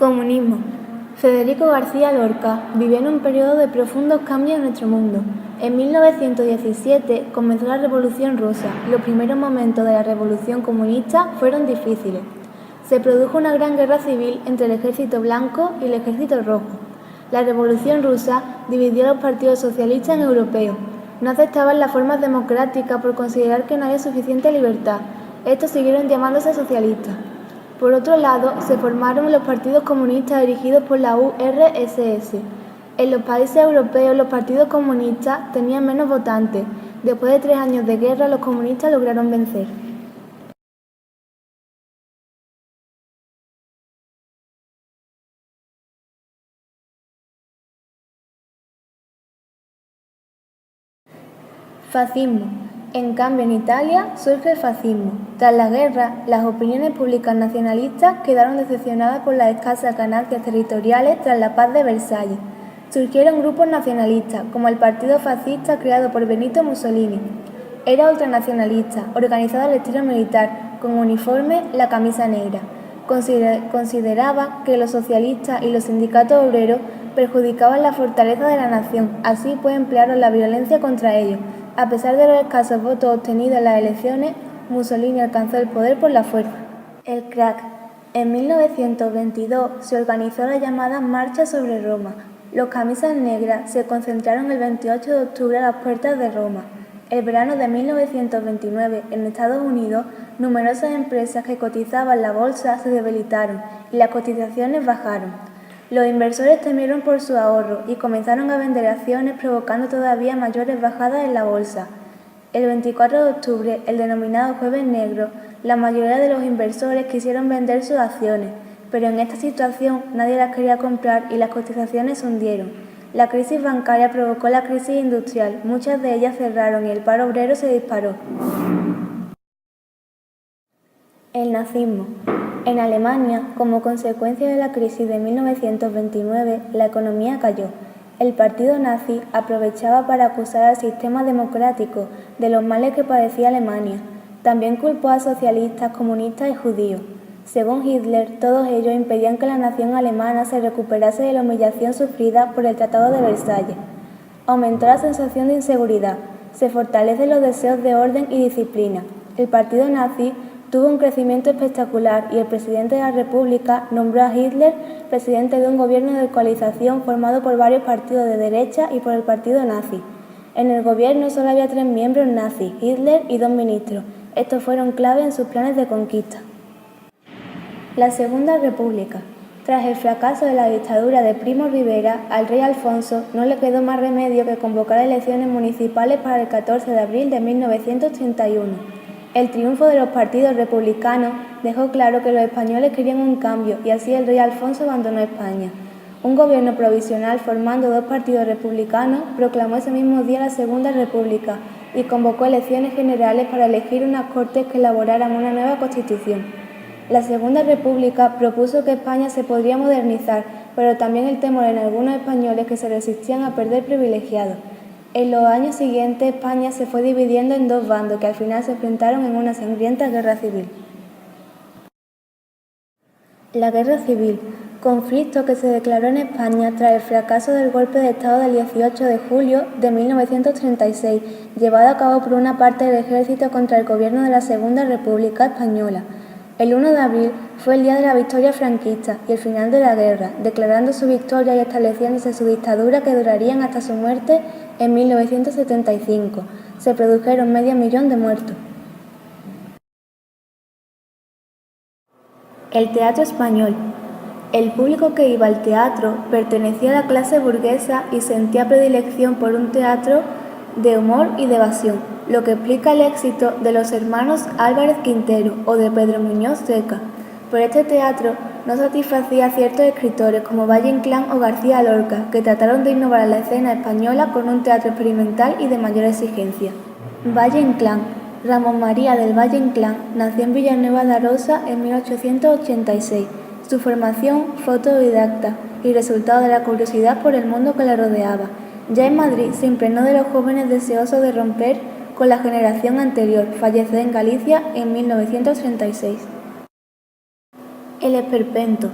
Comunismo. Federico García Lorca vivió en un periodo de profundos cambios en nuestro mundo. En 1917 comenzó la Revolución Rusa. Los primeros momentos de la Revolución Comunista fueron difíciles. Se produjo una gran guerra civil entre el Ejército Blanco y el Ejército Rojo. La Revolución Rusa dividió a los partidos socialistas en europeos. No aceptaban las formas democráticas por considerar que no había suficiente libertad. Estos siguieron llamándose socialistas. Por otro lado, se formaron los partidos comunistas dirigidos por la URSS. En los países europeos los partidos comunistas tenían menos votantes. Después de 3 años de guerra, los comunistas lograron vencer. Fascismo. En cambio, en Italia surge el fascismo. Tras la guerra, las opiniones públicas nacionalistas quedaron decepcionadas por las escasas ganancias territoriales tras la paz de Versalles. Surgieron grupos nacionalistas, como el Partido Fascista creado por Benito Mussolini. Era ultranacionalista, organizado al estilo militar, con uniforme, la camisa negra. Consideraba que los socialistas y los sindicatos obreros perjudicaban la fortaleza de la nación, así pues emplearon la violencia contra ellos. A pesar de los escasos votos obtenidos en las elecciones, Mussolini alcanzó el poder por la fuerza. El crack. En 1922 se organizó la llamada Marcha sobre Roma. Los camisas negras se concentraron el 28 de octubre a las puertas de Roma. El verano de 1929, en Estados Unidos, numerosas empresas que cotizaban en la bolsa se debilitaron y las cotizaciones bajaron. Los inversores temieron por su ahorro y comenzaron a vender acciones, provocando todavía mayores bajadas en la bolsa. El 24 de octubre, el denominado Jueves Negro, la mayoría de los inversores quisieron vender sus acciones, pero en esta situación nadie las quería comprar y las cotizaciones se hundieron. La crisis bancaria provocó la crisis industrial, muchas de ellas cerraron y el paro obrero se disparó. El nazismo. En Alemania, como consecuencia de la crisis de 1929, la economía cayó. El partido nazi aprovechaba para acusar al sistema democrático de los males que padecía Alemania. También culpó a socialistas, comunistas y judíos. Según Hitler, todos ellos impedían que la nación alemana se recuperase de la humillación sufrida por el Tratado de Versalles. Aumentó la sensación de inseguridad, se fortalecen los deseos de orden y disciplina. El partido nazi tuvo un crecimiento espectacular y el presidente de la República nombró a Hitler presidente de un gobierno de coalición formado por varios partidos de derecha y por el partido nazi. En el gobierno solo había 3 miembros nazis, Hitler y 2 ministros. Estos fueron clave en sus planes de conquista. La Segunda República. Tras el fracaso de la dictadura de Primo de Rivera, al rey Alfonso no le quedó más remedio que convocar elecciones municipales para el 14 de abril de 1931. El triunfo de los partidos republicanos dejó claro que los españoles querían un cambio y así el rey Alfonso abandonó España. Un gobierno provisional formando 2 partidos republicanos proclamó ese mismo día la Segunda República y convocó elecciones generales para elegir unas cortes que elaboraran una nueva constitución. La Segunda República propuso que España se podría modernizar, pero también el temor en algunos españoles que se resistían a perder privilegiados. En los años siguientes, España se fue dividiendo en 2 bandos que al final se enfrentaron en una sangrienta guerra civil. La Guerra Civil, conflicto que se declaró en España tras el fracaso del golpe de Estado del 18 de julio de 1936, llevado a cabo por una parte del ejército contra el gobierno de la Segunda República Española. El 1 de abril fue el día de la victoria franquista y el final de la guerra, declarando su victoria y estableciéndose su dictadura que durarían hasta su muerte en 1975. Se produjeron 500.000 de muertos. El teatro español. El público que iba al teatro pertenecía a la clase burguesa y sentía predilección por un teatro de humor y de evasión, lo que explica el éxito de los hermanos Álvarez Quintero o de Pedro Muñoz Seca. Pero este teatro no satisfacía a ciertos escritores como Valle Inclán o García Lorca, que trataron de innovar la escena española con un teatro experimental y de mayor exigencia. Valle Inclán. Ramón María del Valle Inclán nació en Villanueva de Arosa en 1886. Su formación fue autodidacta y resultado de la curiosidad por el mundo que le rodeaba. Ya en Madrid se impregnó de los jóvenes deseosos de romper con la generación anterior. Falleció en Galicia en 1936. El esperpento.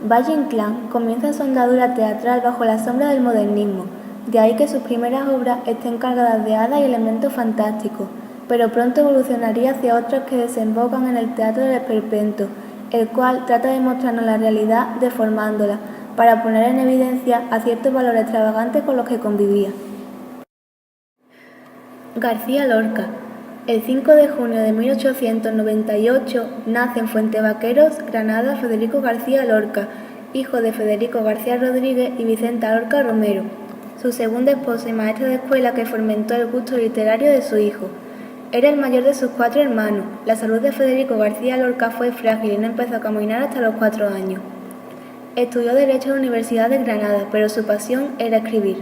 Valle Inclán comienza su andadura teatral bajo la sombra del modernismo, de ahí que sus primeras obras estén cargadas de hadas y elementos fantásticos, pero pronto evolucionaría hacia otras que desembocan en el teatro del esperpento, el cual trata de mostrarnos la realidad deformándola, para poner en evidencia a ciertos valores extravagantes con los que convivía. García Lorca. El 5 de junio de 1898 nace en Fuentevaqueros, Granada, Federico García Lorca, hijo de Federico García Rodríguez y Vicenta Lorca Romero, su segunda esposa y maestra de escuela que fomentó el gusto literario de su hijo. Era el mayor de sus 4 hermanos. La salud de Federico García Lorca fue frágil y no empezó a caminar hasta los 4 años. Estudió Derecho en la Universidad de Granada, pero su pasión era escribir.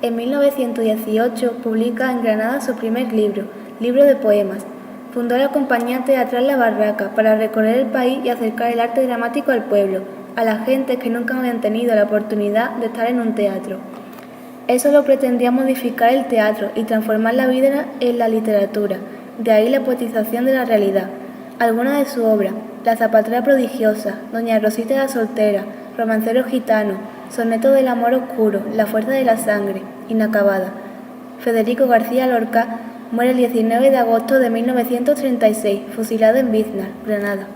En 1918 publica en Granada su primer libro de poemas. Fundó la compañía teatral La Barraca para recorrer el país y acercar el arte dramático al pueblo, a la gente que nunca habían tenido la oportunidad de estar en un teatro. Él solo pretendía modificar el teatro y transformar la vida en la literatura, de ahí la poetización de la realidad. Algunas de sus obras: La zapatera prodigiosa, Doña Rosita la soltera, Romancero gitano, Soneto del amor oscuro, La fuerza de la sangre, inacabada. Federico García Lorca muere el 19 de agosto de 1936, fusilado en Biznar, Granada.